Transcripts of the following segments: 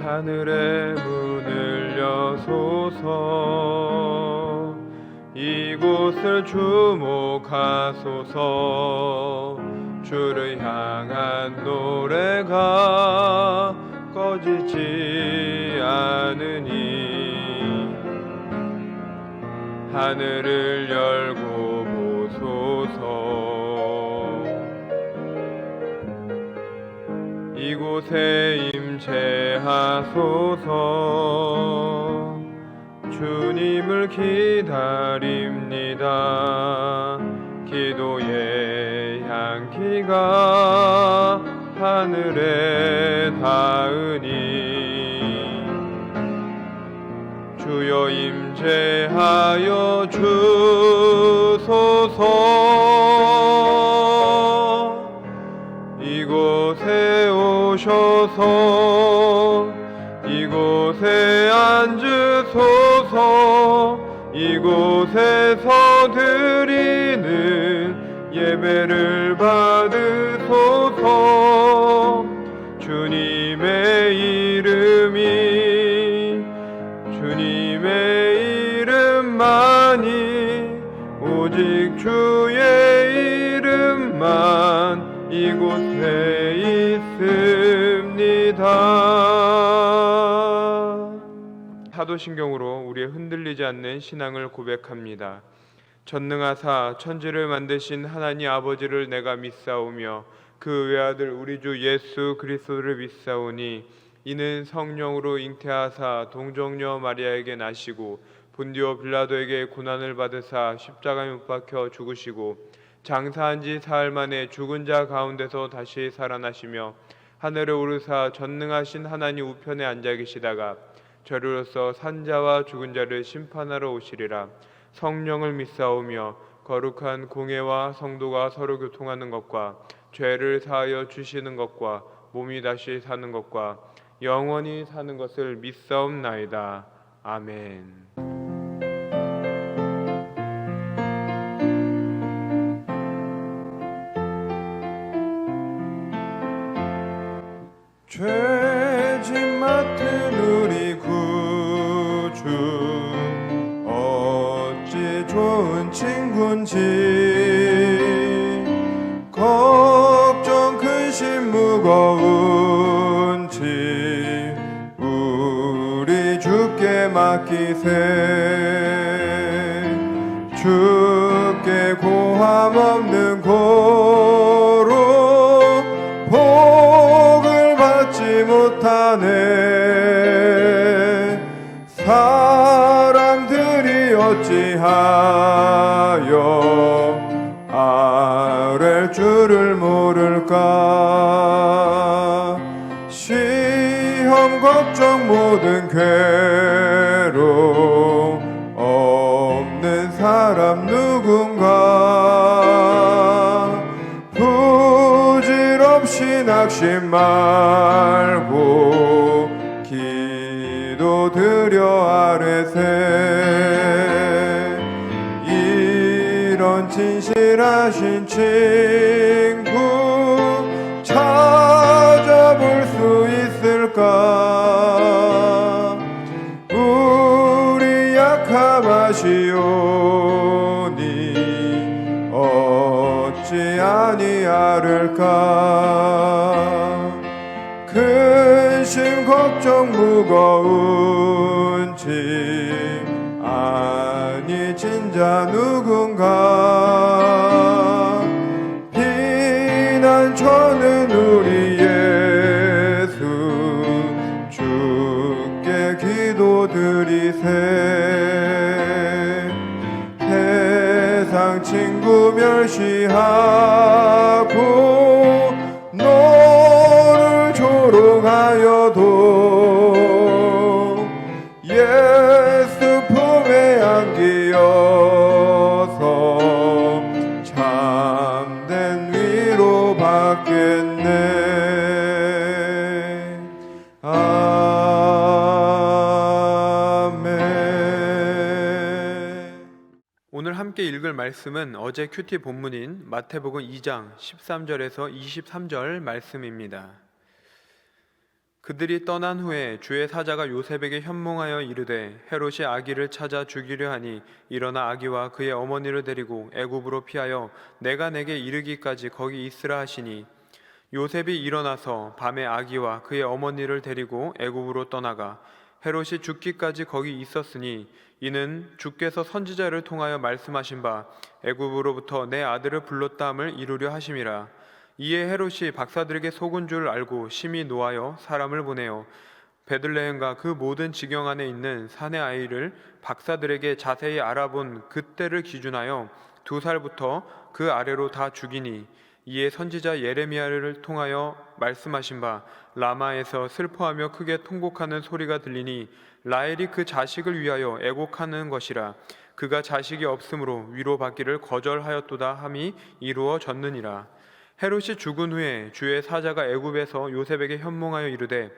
하늘의 문을 여소서. 이곳을 주목하소서. 주를 향한 노래가 꺼지지 않으니 하늘을 열고 보소서. 이곳에 임재하소서. 주님을 기다립니다. 기도의 향기가 하늘에 닿으니 주여 임재하여 주소서. 이곳에 오셔서 이곳에 앉으소서. 이곳에서 드리는 예배를 받으소서. 주님의 이름만이 오직 주의 이름만 이곳에 있습니다. 사도신경으로 우리의 흔들리지 않는 신앙을 고백합니다. 전능하사 천지를 만드신 하나님 아버지를 내가 믿사오며 그 외아들 우리 주 예수 그리스도를 믿사오니 이는 성령으로 잉태하사 동정녀 마리아에게 나시고 본디오 빌라도에게 고난을 받으사 십자가에 못 박혀 죽으시고 장사한 지 사흘 만에 죽은 자 가운데서 다시 살아나시며 하늘에 오르사 전능하신 하나님 우편에 앉아 계시다가 저리로서 산자와 죽은 자를 심판하러 오시리라. 성령을 믿사오며 거룩한 공회와 성도가 서로 교통하는 것과 죄를 사하여 주시는 것과 몸이 다시 사는 것과 영원히 사는 것을 믿사옵나이다. 아멘. 죄짐 맡은 우리 구주 어찌 좋은 친구인지 걱정 근심 무거운지 우리 주께 맡기세. 주께 고함 없는 고로 복을 받지 못하네. 사람들이 어찌하여 아랠 줄을 모를까. 시험 걱정 모든 괴로 없는 사람 누군가. 부질없이 낙심 말고 기도드려 아뢰세. 이런 진실하신 친구 찾아볼 수 있을까. 우리 약함하시오니 어찌 아니하를까. 근심 걱정 무거운지 아니 진자 누군가. 피난처는 우리 예수 주께 기도드리세. 세상 친구 멸시하고 너를 조롱하여도 예수 품에 안기어서 참된 위로 받겠네. 오늘 함께 읽을 말씀은 어제 큐티 본문인 마태복음 2장 13절에서 23절 말씀입니다. 그들이 떠난 후에 주의 사자가 요셉에게 현몽하여 이르되 헤롯이 아기를 찾아 죽이려 하니 일어나 아기와 그의 어머니를 데리고 애굽으로 피하여 내가 내게 이르기까지 거기 있으라 하시니 요셉이 일어나서 밤에 아기와 그의 어머니를 데리고 애굽으로 떠나가 헤롯이 죽기까지 거기 있었으니 이는 주께서 선지자를 통하여 말씀하신 바 애굽으로부터 내 아들을 불렀다함을 이루려 하심이라. 이에 헤롯이 박사들에게 속은 줄 알고 심히 노하여 사람을 보내어 베들레헴과 그 모든 지경 안에 있는 사내 아이를 박사들에게 자세히 알아본 그때를 기준하여 2살부터 그 아래로 다 죽이니 이에 선지자 예레미야를 통하여 말씀하신 바 라마에서 슬퍼하며 크게 통곡하는 소리가 들리니 라헬이 그 자식을 위하여 애곡하는 것이라. 그가 자식이 없으므로 위로받기를 거절하였도다 함이 이루어졌느니라. 헤롯이 죽은 후에 주의 사자가 애굽에서 요셉에게 현몽하여 이르되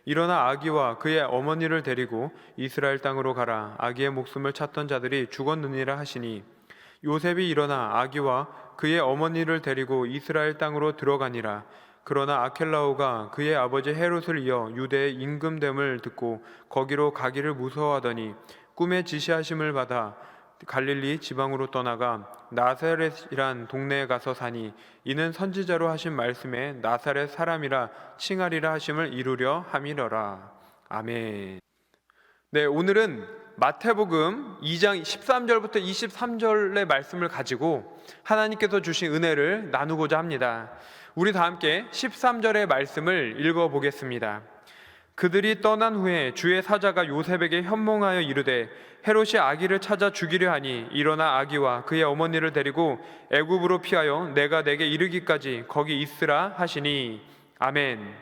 일어나 아기와 그의 어머니를 데리고 이스라엘 땅으로 가라. 아기의 목숨을 찾던 자들이 죽었느니라 하시니 요셉이 일어나 아기와 그의 어머니를 데리고 이스라엘 땅으로 들어가니라. 그러나 아켈라오가 그의 아버지 헤롯을 이어 유대의 임금됨을 듣고 거기로 가기를 무서워하더니 꿈에 지시하심을 받아 갈릴리 지방으로 떠나가 나사렛이란 동네에 가서 사니 이는 선지자로 하신 말씀에 나사렛 사람이라 칭하리라 하심을 이루려 함이러라. 아멘. 네, 오늘은 마태복음 2장 13절부터 23절의 말씀을 가지고 하나님께서 주신 은혜를 나누고자 합니다. 우리 다 함께 13절의 말씀을 읽어보겠습니다. 그들이 떠난 후에 주의 사자가 요셉에게 현몽하여 이르되 헤롯이 아기를 찾아 죽이려 하니 일어나 아기와 그의 어머니를 데리고 애굽으로 피하여 내가 내게 이르기까지 거기 있으라 하시니 아멘.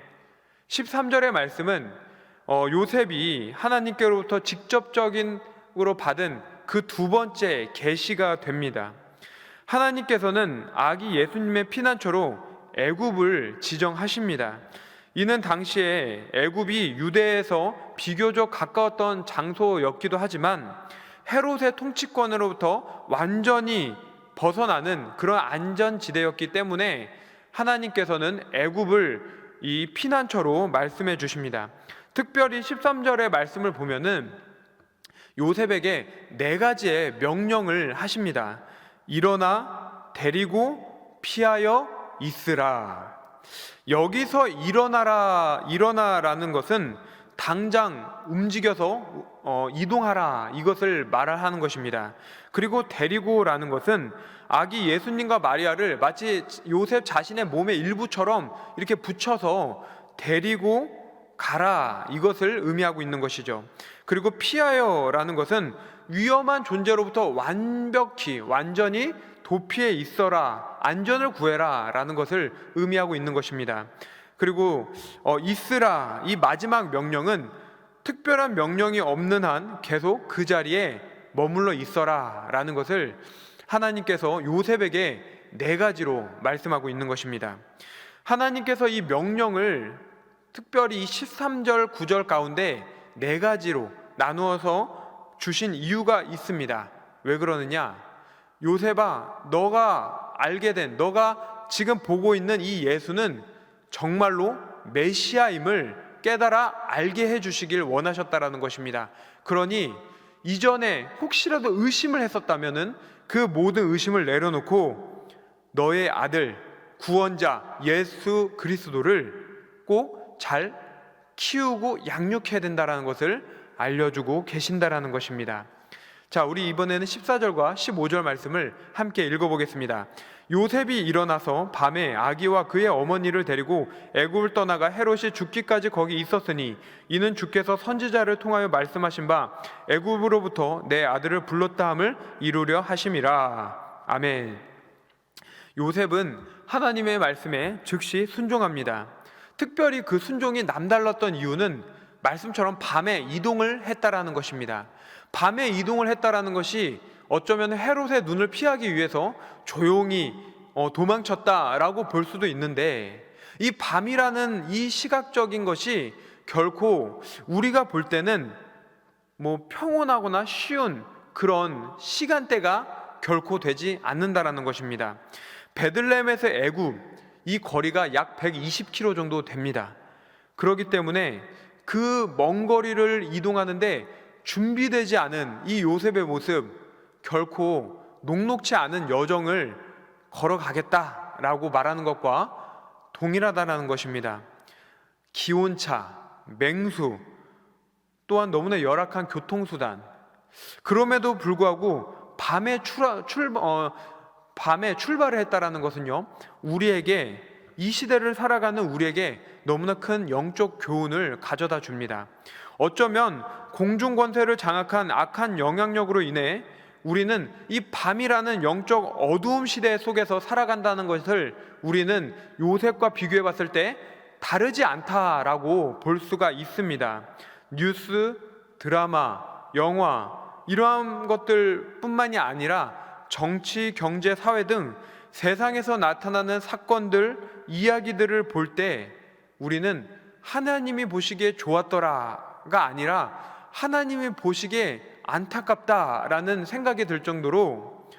13절의 말씀은 요셉이 하나님께로부터 직접적으로 받은 그 2번째 계시가 됩니다. 하나님께서는 아기 예수님의 피난처로 애굽을 지정하십니다. 이는 당시에 애굽이 유대에서 비교적 가까웠던 장소였기도 하지만 헤롯의 통치권으로부터 완전히 벗어나는 그런 안전지대였기 때문에 하나님께서는 애굽을 이 피난처로 말씀해 주십니다. 특별히 13절의 말씀을 보면은 요셉에게 4가지의 명령을 하십니다. 일어나, 데리고, 피하여 있으라. 여기서 일어나라는 것은 당장 움직여서 이동하라 이것을 말하는 것입니다. 그리고 데리고라는 것은 아기 예수님과 마리아를 마치 요셉 자신의 몸의 일부처럼 이렇게 붙여서 데리고 가라 이것을 의미하고 있는 것이죠. 그리고 피하여라는 것은 위험한 존재로부터 완전히 도피해 있어라, 안전을 구해라 라는 것을 의미하고 있는 것입니다. 그리고 있으라 이 마지막 명령은 특별한 명령이 없는 한 계속 그 자리에 머물러 있어라 라는 것을 하나님께서 요셉에게 4가지로 말씀하고 있는 것입니다. 하나님께서 이 명령을 특별히 13절 9절 가운데 4가지로 나누어서 주신 이유가 있습니다. 왜 그러느냐? 요셉아, 너가 지금 보고 있는 이 예수는 정말로 메시아임을 깨달아 알게 해주시길 원하셨다라는 것입니다. 그러니 이전에 혹시라도 의심을 했었다면은 그 모든 의심을 내려놓고 너의 아들 구원자 예수 그리스도를 꼭 잘 키우고 양육해야 된다라는 것을 알려주고 계신다라는 것입니다. 자, 우리 이번에는 14절과 15절 말씀을 함께 읽어보겠습니다. 요셉이 일어나서 밤에 아기와 그의 어머니를 데리고 애굽을 떠나가 헤롯이 죽기까지 거기 있었으니 이는 주께서 선지자를 통하여 말씀하신 바 애굽으로부터 내 아들을 불렀다 함을 이루려 하심이라. 아멘. 요셉은 하나님의 말씀에 즉시 순종합니다. 특별히 그 순종이 남달랐던 이유는 말씀처럼 밤에 이동을 했다라는 것입니다. 밤에 이동을 했다라는 것이 어쩌면 헤롯의 눈을 피하기 위해서 조용히 도망쳤다라고 볼 수도 있는데, 이 밤이라는 이 시각적인 것이 결코 우리가 볼 때는 평온하거나 쉬운 그런 시간대가 결코 되지 않는다라는 것입니다. 베들레헴에서 애굽 이 거리가 약 120km 정도 됩니다. 그렇기 때문에 그 먼 거리를 이동하는데 준비되지 않은 이 요셉의 모습, 결코 녹록치 않은 여정을 걸어가겠다라고 말하는 것과 동일하다는 것입니다. 기온차, 맹수, 또한 너무나 열악한 교통수단, 그럼에도 불구하고 밤에 출발을 했다라는 것은요, 우리에게, 이 시대를 살아가는 우리에게 너무나 큰 영적 교훈을 가져다 줍니다. 어쩌면 공중권세를 장악한 악한 영향력으로 인해 우리는 이 밤이라는 영적 어두움 시대 속에서 살아간다는 것을 우리는 요셉과 비교해 봤을 때 다르지 않다라고 볼 수가 있습니다. 뉴스, 드라마, 영화, 이러한 것들 뿐만이 아니라 정치, 경제, 사회 등 세상에서 나타나는 사건들, 이야기들을 볼 때 우리는 하나님이 보시기에 좋았더라가 아니라 하나님이 보시기에 안타깝다라는 생각이 들 정도로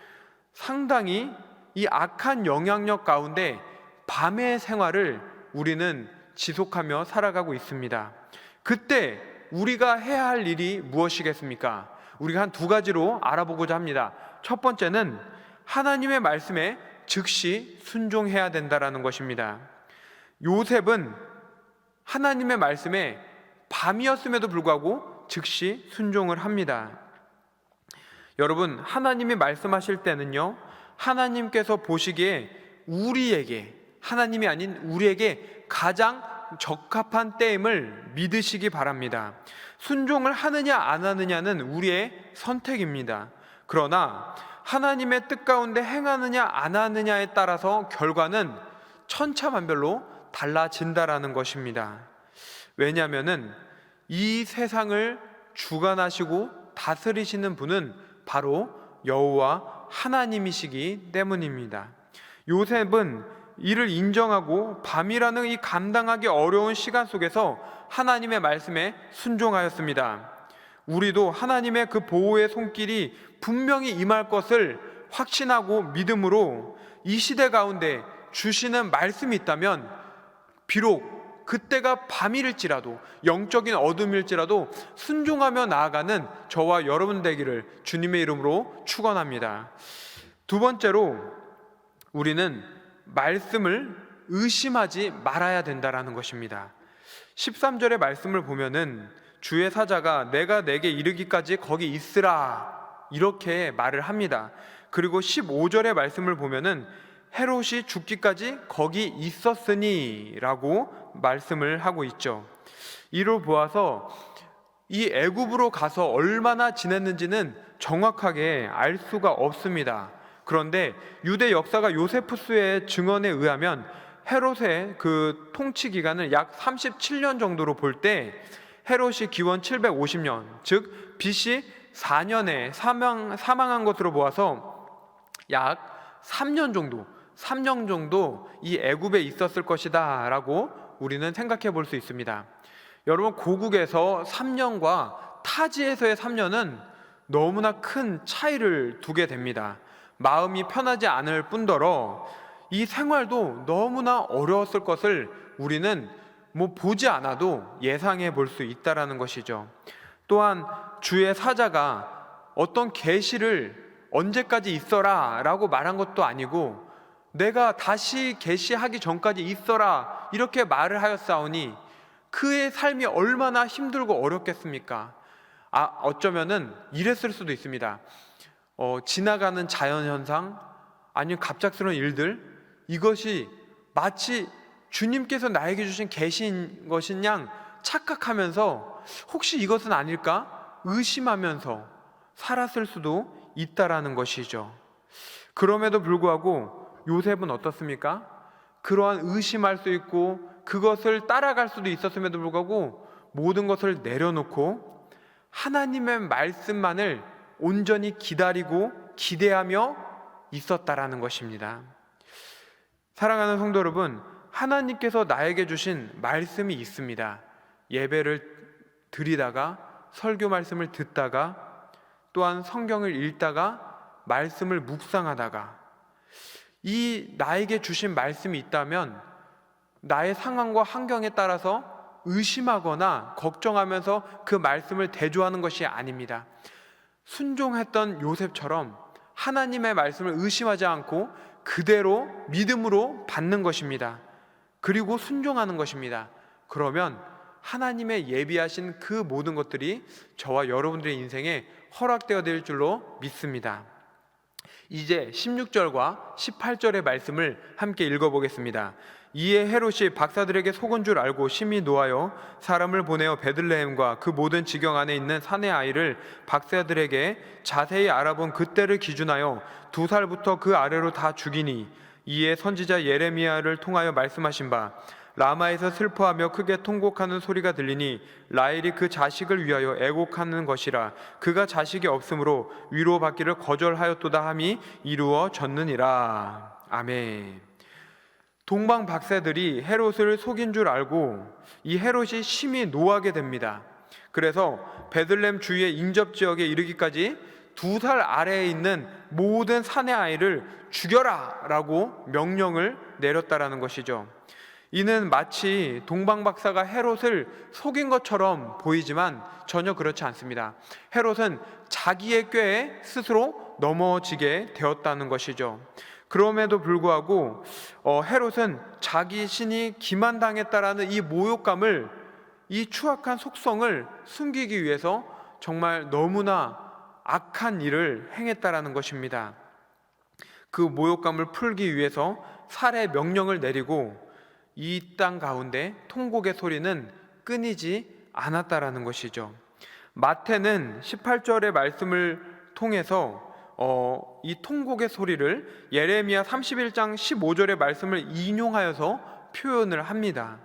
상당히 이 악한 영향력 가운데 밤의 생활을 우리는 지속하며 살아가고 있습니다. 그때 우리가 해야 할 일이 무엇이겠습니까? 우리가 한 두 가지로 알아보고자 합니다. 첫 번째는 하나님의 말씀에 즉시 순종해야 된다라는 것입니다. 요셉은 하나님의 말씀에 밤이었음에도 불구하고 즉시 순종을 합니다. 여러분, 하나님이 말씀하실 때는요, 하나님께서 보시기에 우리에게, 하나님이 아닌 우리에게 가장 적합한 때임을 믿으시기 바랍니다. 순종을 하느냐 안 하느냐는 우리의 선택입니다. 그러나 하나님의 뜻 가운데 행하느냐 안 하느냐에 따라서 결과는 천차만별로 달라진다라는 것입니다. 왜냐하면은 이 세상을 주관하시고 다스리시는 분은 바로 여호와 하나님이시기 때문입니다. 요셉은 이를 인정하고 밤이라는 이 감당하기 어려운 시간 속에서 하나님의 말씀에 순종하였습니다. 우리도 하나님의 그 보호의 손길이 분명히 임할 것을 확신하고 믿음으로 이 시대 가운데 주시는 말씀이 있다면, 비록 그때가 밤일지라도, 영적인 어둠일지라도 순종하며 나아가는 저와 여러분 되기를 주님의 이름으로 축원합니다. 두 번째로, 우리는 말씀을 의심하지 말아야 된다라는 것입니다. 13절의 말씀을 보면은 주의 사자가 내가 내게 이르기까지 거기 있으라, 이렇게 말을 합니다. 그리고 15절의 말씀을 보면은 헤롯이 죽기까지 거기 있었으니 라고 말씀을 하고 있죠. 이를 보아서 이 애굽으로 가서 얼마나 지냈는지는 정확하게 알 수가 없습니다. 그런데 유대 역사가 요세푸스의 증언에 의하면 헤롯의 그 통치 기간을 약 37년 정도로 볼 때 헤롯이 기원 750년, 즉 BC 4년에 사망한 것으로 보아서 약 3년 정도 이 애굽에 있었을 것이다 라고 우리는 생각해 볼 수 있습니다. 여러분, 고국에서 3년과 타지에서의 3년은 너무나 큰 차이를 두게 됩니다. 마음이 편하지 않을 뿐더러 이 생활도 너무나 어려웠을 것을 우리는 보지 않아도 예상해 볼 수 있다라는 것이죠. 또한 주의 사자가 어떤 계시를 언제까지 있어라 라고 말한 것도 아니고 내가 다시 계시하기 전까지 있어라 이렇게 말을 하였사오니 그의 삶이 얼마나 힘들고 어렵겠습니까? 어쩌면은 이랬을 수도 있습니다. 지나가는 자연현상, 아니면 갑작스러운 일들, 이것이 마치 주님께서 나에게 주신 계시인 것인 양 착각하면서 혹시 이것은 아닐까 의심하면서 살았을 수도 있다라는 것이죠. 그럼에도 불구하고 요셉은 어떻습니까? 그러한 의심할 수 있고 그것을 따라갈 수도 있었음에도 불구하고 모든 것을 내려놓고 하나님의 말씀만을 온전히 기다리고 기대하며 있었다라는 것입니다. 사랑하는 성도 여러분, 하나님께서 나에게 주신 말씀이 있습니다. 예배를 드리다가, 설교 말씀을 듣다가, 또한 성경을 읽다가, 말씀을 묵상하다가, 이 나에게 주신 말씀이 있다면 나의 상황과 환경에 따라서 의심하거나 걱정하면서 그 말씀을 대조하는 것이 아닙니다. 순종했던 요셉처럼 하나님의 말씀을 의심하지 않고 그대로 믿음으로 받는 것입니다. 그리고 순종하는 것입니다. 그러면 하나님의 예비하신 그 모든 것들이 저와 여러분들의 인생에 허락되어 될 줄로 믿습니다. 이제 16절과 18절의 말씀을 함께 읽어보겠습니다. 이에 헤롯이 박사들에게 속은 줄 알고 심히 노하여 사람을 보내어 베들레헴과 그 모든 지경 안에 있는 사내 아이를 박사들에게 자세히 알아본 그때를 기준하여 2살부터 그 아래로 다 죽이니, 이에 선지자 예레미야를 통하여 말씀하신 바 라마에서 슬퍼하며 크게 통곡하는 소리가 들리니 라헬이 그 자식을 위하여 애곡하는 것이라. 그가 자식이 없으므로 위로받기를 거절하였도다 함이 이루어졌느니라. 아멘. 동방 박사들이 헤롯을 속인 줄 알고 이 헤롯이 심히 노하게 됩니다. 그래서 베들레헴 주위의 인접지역에 이르기까지 2살 아래에 있는 모든 사내 아이를 죽여라 라고 명령을 내렸다라는 것이죠. 이는 마치 동방 박사가 헤롯을 속인 것처럼 보이지만 전혀 그렇지 않습니다. 헤롯은 자기의 꾀에 스스로 넘어지게 되었다는 것이죠. 그럼에도 불구하고 헤롯은 자기 신이 기만당했다라는 이 모욕감을, 이 추악한 속성을 숨기기 위해서 정말 너무나 악한 일을 행했다라는 것입니다. 그 모욕감을 풀기 위해서 살해 명령을 내리고 이 땅 가운데 통곡의 소리는 끊이지 않았다라는 것이죠. 마태는 18절의 말씀을 통해서 이 통곡의 소리를 예레미야 31장 15절의 말씀을 인용하여서 표현을 합니다.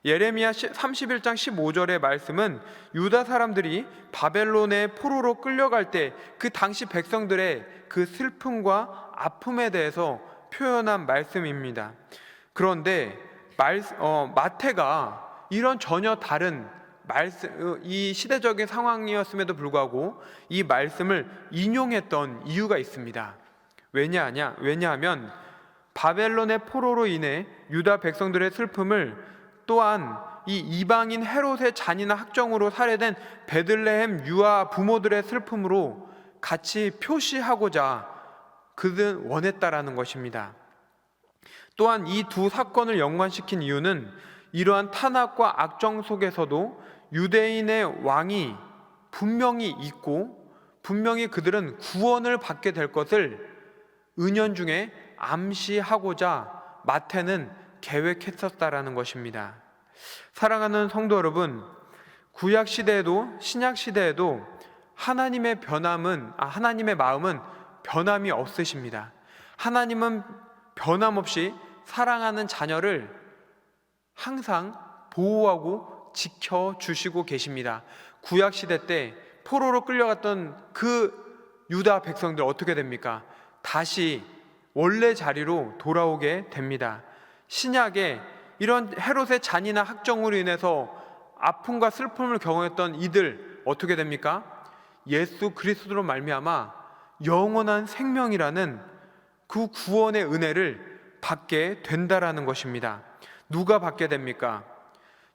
예레미야 31장 15절의 말씀은 유다 사람들이 바벨론의 포로로 끌려갈 때 그 당시 백성들의 그 슬픔과 아픔에 대해서 표현한 말씀입니다. 그런데 마태가 이런 전혀 다른 이 시대적인 상황이었음에도 불구하고 이 말씀을 인용했던 이유가 있습니다. 왜냐하면 바벨론의 포로로 인해 유다 백성들의 슬픔을, 또한 이 이방인 헤롯의 잔인한 학정으로 살해된 베들레헴 유아 부모들의 슬픔으로 같이 표시하고자 그는 원했다라는 것입니다. 또한 이 두 사건을 연관시킨 이유는 이러한 탄압과 악정 속에서도 유대인의 왕이 분명히 있고 분명히 그들은 구원을 받게 될 것을 은연중에 암시하고자 마태는 계획했었다라는 것입니다. 사랑하는 성도 여러분, 구약 시대에도 신약 시대에도 하나님의 마음은 변함이 없으십니다. 하나님은 변함없이 사랑하는 자녀를 항상 보호하고 지켜주시고 계십니다. 구약 시대 때 포로로 끌려갔던 그 유다 백성들 어떻게 됩니까? 다시 원래 자리로 돌아오게 됩니다. 신약에 이런 헤롯의 잔인한 학정으로 인해서 아픔과 슬픔을 경험했던 이들 어떻게 됩니까? 예수 그리스도로 말미암아 영원한 생명이라는 그 구원의 은혜를 받게 된다라는 것입니다. 누가 받게 됩니까?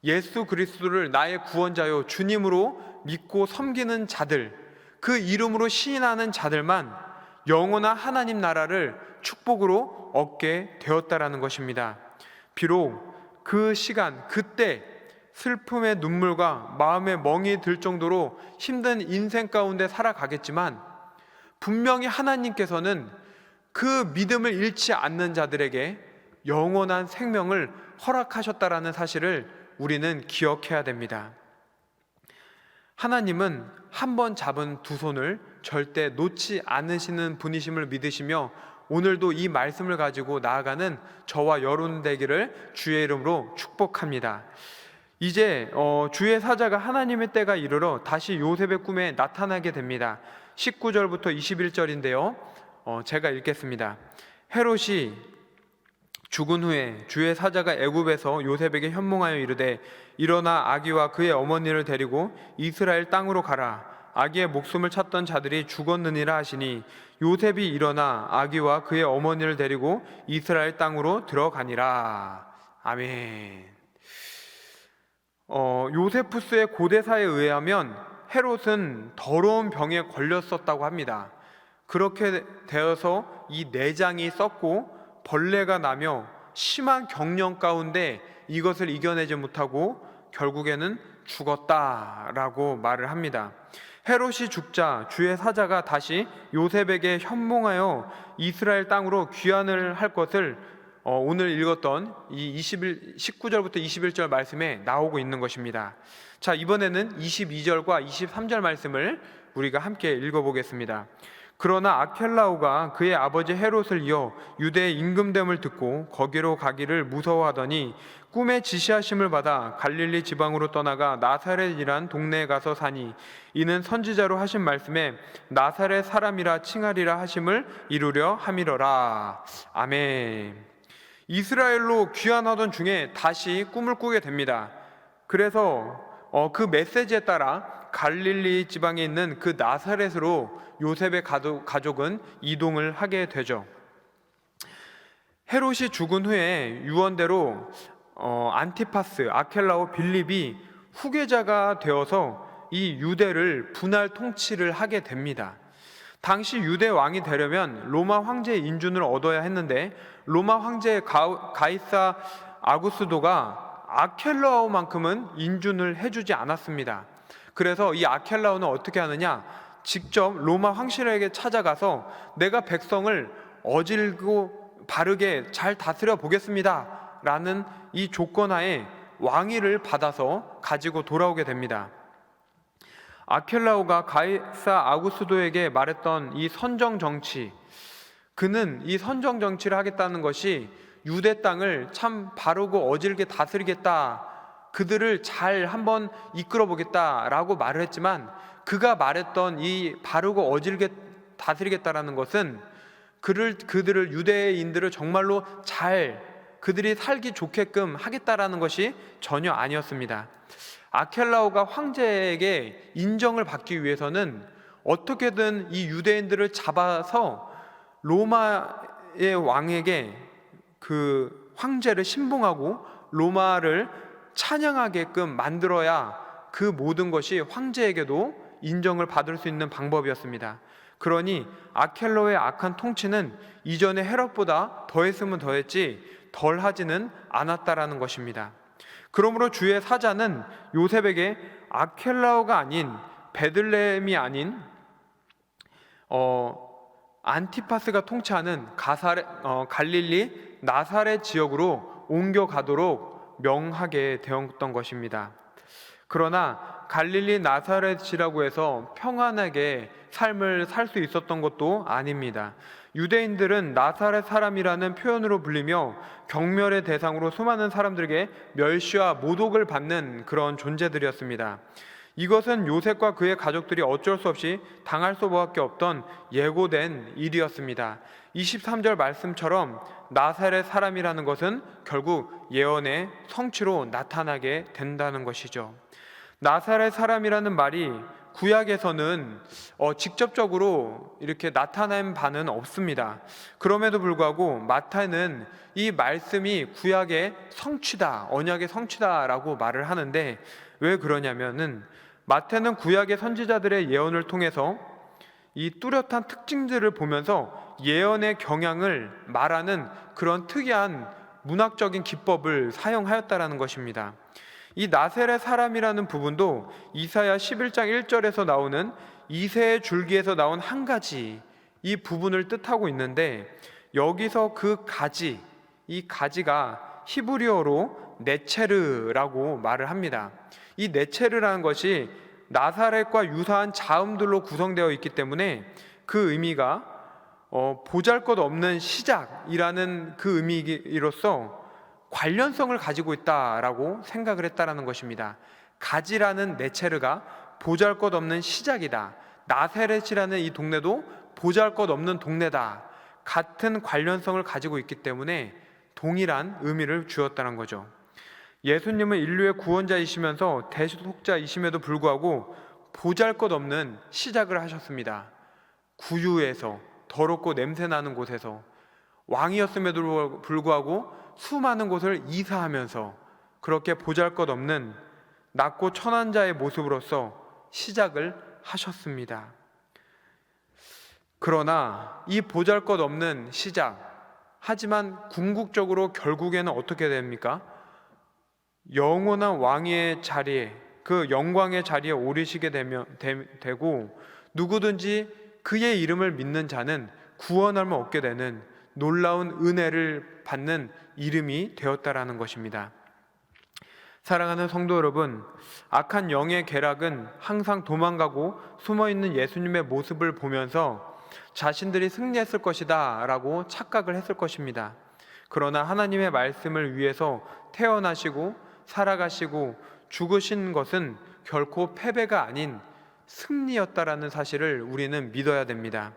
예수 그리스도를 나의 구원자요 주님으로 믿고 섬기는 자들, 그 이름으로 시인하는 자들만 영원한 하나님 나라를 축복으로 얻게 되었다라는 것입니다. 비록 그 시간, 그때 슬픔의 눈물과 마음의 멍이 들 정도로 힘든 인생 가운데 살아가겠지만 분명히 하나님께서는 그 믿음을 잃지 않는 자들에게 영원한 생명을 허락하셨다라는 사실을 우리는 기억해야 됩니다. 하나님은 한 번 잡은 두 손을 절대 놓지 않으시는 분이심을 믿으시며 오늘도 이 말씀을 가지고 나아가는 저와 여러분 되기를 주의 이름으로 축복합니다. 이제 주의 사자가 하나님의 때가 이르러 다시 요셉의 꿈에 나타나게 됩니다. 19절부터 21절인데요. 제가 읽겠습니다. 헤롯이 죽은 후에 주의 사자가 애굽에서 요셉에게 현몽하여 이르되 일어나 아기와 그의 어머니를 데리고 이스라엘 땅으로 가라. 아기의 목숨을 찾던 자들이 죽었느니라 하시니 요셉이 일어나 아기와 그의 어머니를 데리고 이스라엘 땅으로 들어가니라. 아멘. 요세푸스의 고대사에 의하면 헤롯은 더러운 병에 걸렸었다고 합니다. 그렇게 되어서 이 내장이 썩고 벌레가 나며 심한 경련 가운데 이것을 이겨내지 못하고 결국에는 죽었다라고 말을 합니다. 헤롯이 죽자 주의 사자가 다시 요셉에게 현몽하여 이스라엘 땅으로 귀환을 할 것을 오늘 읽었던 이 19절부터 21절 말씀에 나오고 있는 것입니다. 자, 이번에는 22절과 23절 말씀을 우리가 함께 읽어보겠습니다. 그러나 아켈라오가 그의 아버지 헤롯을 이어 유대의 임금됨을 듣고 거기로 가기를 무서워하더니 꿈에 지시하심을 받아 갈릴리 지방으로 떠나가 나사렛이란 동네에 가서 사니 이는 선지자로 하신 말씀에 나사렛 사람이라 칭하리라 하심을 이루려 함이러라. 아멘. 이스라엘로 귀환하던 중에 다시 꿈을 꾸게 됩니다. 그래서 그 메시지에 따라 갈릴리 지방에 있는 그 나사렛으로 요셉의 가족은 이동을 하게 되죠. 헤롯이 죽은 후에 유언대로 안티파스, 아켈라오, 빌립이 후계자가 되어서 이 유대를 분할 통치를 하게 됩니다. 당시 유대 왕이 되려면 로마 황제의 인준을 얻어야 했는데 로마 황제 가이사 아구스도가 아켈라오만큼은 인준을 해주지 않았습니다. 그래서 이 아켈라오는 어떻게 하느냐, 직접 로마 황실에게 찾아가서 내가 백성을 어질고 바르게 잘 다스려 보겠습니다 라는 이 조건하에 왕위를 받아서 가지고 돌아오게 됩니다. 아켈라오가 가이사 아구스도에게 말했던 이 선정 정치, 그는 이 선정 정치를 하겠다는 것이 유대 땅을 참 바르고 어질게 다스리겠다, 그들을 잘 한번 이끌어 보겠다라고 말을 했지만 그가 말했던 이 바르고 어질게 다스리겠다라는 것은 그들을 유대인들을 정말로 잘 그들이 살기 좋게끔 하겠다라는 것이 전혀 아니었습니다. 아켈라오가 황제에게 인정을 받기 위해서는 어떻게든 이 유대인들을 잡아서 로마의 왕에게 그 황제를 신봉하고 로마를 찬양하게끔 만들어야 그 모든 것이 황제에게도 인정을 받을 수 있는 방법이었습니다. 그러니 아켈라오의 악한 통치는 이전의 헤롯보다 더했으면 더했지 덜하지는 않았다라는 것입니다. 그러므로 주의 사자는 요셉에게 아켈라오가 아닌 베들레헴이 아닌 안티파스가 통치하는 갈릴리 나사렛 지역으로 옮겨가도록 명하게 되었던 것입니다. 그러나 갈릴리 나사렛이라고 해서 평안하게 삶을 살 수 있었던 것도 아닙니다. 유대인들은 나사렛 사람이라는 표현으로 불리며 경멸의 대상으로 수많은 사람들에게 멸시와 모독을 받는 그런 존재들이었습니다. 이것은 요셉과 그의 가족들이 어쩔 수 없이 당할 수밖에 없던 예고된 일이었습니다. 23절 말씀처럼 나사렛 사람이라는 것은 결국 예언의 성취로 나타나게 된다는 것이죠. 나사렛 사람이라는 말이 구약에서는 직접적으로 이렇게 나타난 바는 없습니다. 그럼에도 불구하고 마태는 이 말씀이 구약의 성취다, 언약의 성취다라고 말을 하는데 왜 그러냐면은 마태는 구약의 선지자들의 예언을 통해서 이 뚜렷한 특징들을 보면서 예언의 경향을 말하는 그런 특이한 문학적인 기법을 사용하였다라는 것입니다. 이 나사렛 사람이라는 부분도 이사야 11장 1절에서 나오는 이새의 줄기에서 나온 한 가지, 이 부분을 뜻하고 있는데 여기서 그 가지, 이 가지가 히브리어로 네체르라고 말을 합니다. 이 네체르라는 것이 나사렛과 유사한 자음들로 구성되어 있기 때문에 그 의미가 보잘것없는 시작이라는 그 의미로서 관련성을 가지고 있다라고 생각을 했다라는 것입니다. 가지라는 네체르가 보잘것없는 시작이다. 나사렛이라는 이 동네도 보잘것없는 동네다. 같은 관련성을 가지고 있기 때문에 동일한 의미를 주었다는 거죠. 예수님은 인류의 구원자이시면서 대속자이심에도 불구하고 보잘것없는 시작을 하셨습니다. 구유에서, 더럽고 냄새나는 곳에서, 왕이었음에도 불구하고 수많은 곳을 이사하면서 그렇게 보잘것없는 낮고 천한 자의 모습으로서 시작을 하셨습니다. 그러나 이 보잘것없는 시작, 하지만 궁극적으로 결국에는 어떻게 됩니까? 영원한 왕의 자리에, 그 영광의 자리에 오르시게 되고, 누구든지 그의 이름을 믿는 자는 구원함을 얻게 되는 놀라운 은혜를 받는 이름이 되었다라는 것입니다. 사랑하는 성도 여러분, 악한 영의 계략은 항상 도망가고 숨어있는 예수님의 모습을 보면서 자신들이 승리했을 것이다 라고 착각을 했을 것입니다. 그러나 하나님의 말씀을 위해서 태어나시고 살아가시고 죽으신 것은 결코 패배가 아닌 승리였다라는 사실을 우리는 믿어야 됩니다.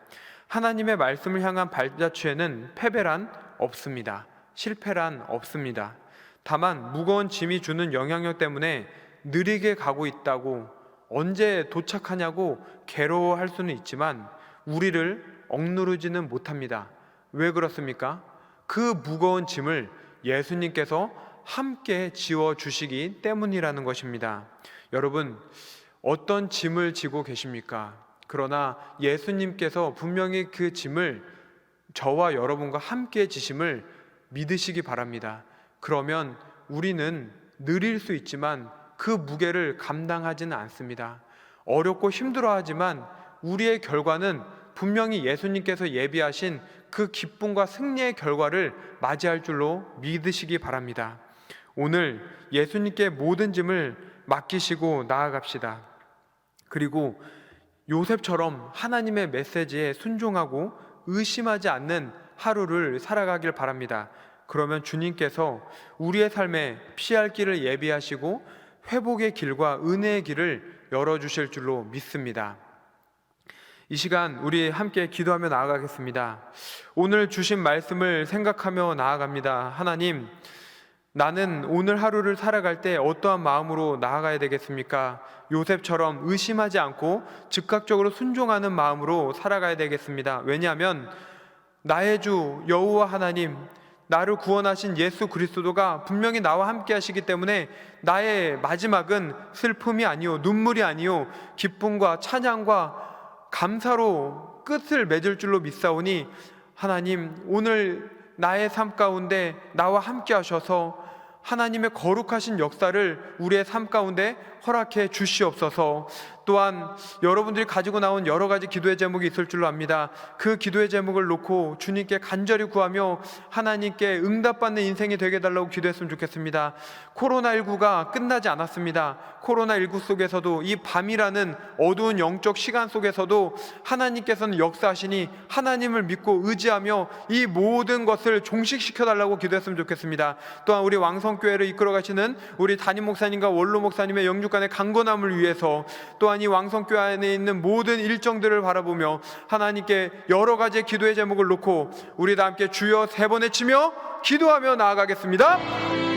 하나님의 말씀을 향한 발자취에는 패배란 없습니다. 실패란 없습니다. 다만 무거운 짐이 주는 영향력 때문에 느리게 가고 있다고, 언제 도착하냐고 괴로워할 수는 있지만 우리를 억누르지는 못합니다. 왜 그렇습니까? 그 무거운 짐을 예수님께서 함께 지워주시기 때문이라는 것입니다. 여러분, 어떤 짐을 지고 계십니까? 그러나 예수님께서 분명히 그 짐을 저와 여러분과 함께 지심을 믿으시기 바랍니다. 그러면 우리는 느릴 수 있지만 그 무게를 감당하지는 않습니다. 어렵고 힘들어하지만 우리의 결과는 분명히 예수님께서 예비하신 그 기쁨과 승리의 결과를 맞이할 줄로 믿으시기 바랍니다. 오늘 예수님께 모든 짐을 맡기시고 나아갑시다. 그리고 요셉처럼 하나님의 메시지에 순종하고 의심하지 않는 하루를 살아가길 바랍니다. 그러면 주님께서 우리의 삶에 피할 길을 예비하시고 회복의 길과 은혜의 길을 열어주실 줄로 믿습니다. 이 시간 우리 함께 기도하며 나아가겠습니다. 오늘 주신 말씀을 생각하며 나아갑니다. 하나님, 나는 오늘 하루를 살아갈 때 어떠한 마음으로 나아가야 되겠습니까? 요셉처럼 의심하지 않고 즉각적으로 순종하는 마음으로 살아가야 되겠습니다. 왜냐하면 나의 주 여호와 하나님, 나를 구원하신 예수 그리스도가 분명히 나와 함께 하시기 때문에 나의 마지막은 슬픔이 아니요 눈물이 아니요 기쁨과 찬양과 감사로 끝을 맺을 줄로 믿사오니, 하나님, 오늘 나의 삶 가운데 나와 함께 하셔서 하나님의 거룩하신 역사를 우리의 삶 가운데 허락해 주시옵소서. 또한 여러분들이 가지고 나온 여러 가지 기도의 제목이 있을 줄로 압니다. 그 기도의 제목을 놓고 주님께 간절히 구하며 하나님께 응답받는 인생이 되게 해달라고 기도했으면 좋겠습니다. 코로나19가 끝나지 않았습니다. 코로나19 속에서도, 이 밤이라는 어두운 영적 시간 속에서도 하나님께서는 역사하시니 하나님을 믿고 의지하며 이 모든 것을 종식시켜달라고 기도했으면 좋겠습니다. 또한 우리 왕성교회를 이끌어 가시는 우리 담임 목사님과 원로 목사님의 영육간의 강건함을 위해서, 또한 이 왕성교회 안에 있는 모든 일정들을 바라보며 하나님께 여러 가지의 기도의 제목을 놓고 우리 다 함께 주여 3번 외치며 기도하며 나아가겠습니다.